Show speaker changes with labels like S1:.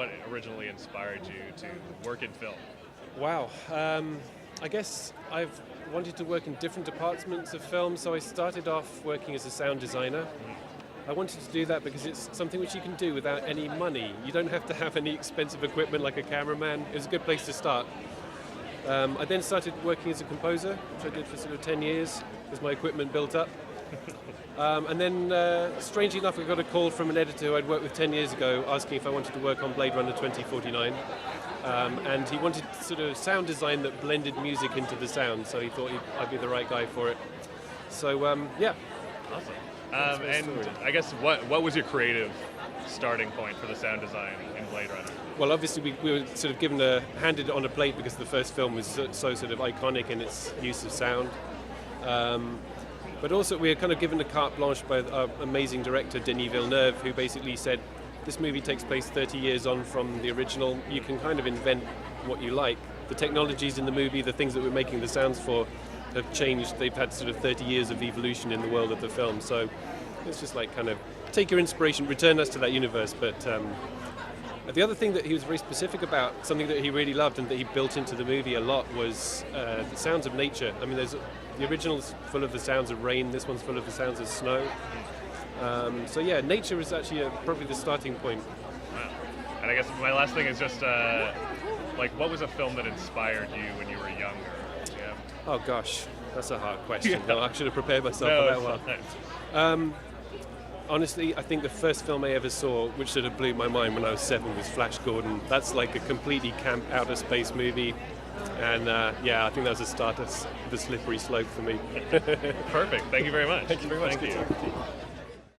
S1: what originally inspired you to work in film?
S2: Wow. I guess I've wanted to work in different departments of film, so I started off working as a sound designer. I wanted to do that because it's something which you can do without any money. You don't have to have any expensive equipment like a cameraman. It was a good place to start. I then started working as a composer, which I did for sort of 10 years as my equipment built up. And then, strangely enough, I got a call from an editor who I'd worked with 10 years ago asking if I wanted to work on Blade Runner 2049. And he wanted sort of sound design that blended music into the sound, so he thought I'd be the right guy for it. So, yeah.
S1: Awesome. And I guess what was your creative starting point for the sound design in Blade Runner?
S2: Well, obviously we were sort of handed it on a plate because the first film was so sort of iconic in its use of sound. But also we were kind of given a carte blanche by our amazing director, Denis Villeneuve, who basically said, this movie takes place 30 years on from the original. You can kind of invent what you like. The technologies in the movie, the things that we're making the sounds for, have changed. They've had sort of 30 years of evolution in the world of the film. So it's just like kind of take your inspiration, return us to that universe. But the other thing that he was very specific about, something that he really loved and that he built into the movie a lot, was the sounds of nature. I mean, the original's full of the sounds of rain. This one's full of the sounds of snow. So yeah, nature is actually probably the starting point.
S1: Wow. And I guess my last thing is just like, what was a film that inspired you when you were younger? Yeah.
S2: Oh gosh, that's a hard question.
S1: Yeah.
S2: No, I should have prepared myself for that one. Honestly, I think the first film I ever saw, which sort of blew my mind when I was 7, was Flash Gordon. That's like a completely camp outer space movie. And yeah, I think that was the start of the slippery slope for me.
S1: Perfect. Thank you very much.
S2: Thank you very much.
S1: Thank you.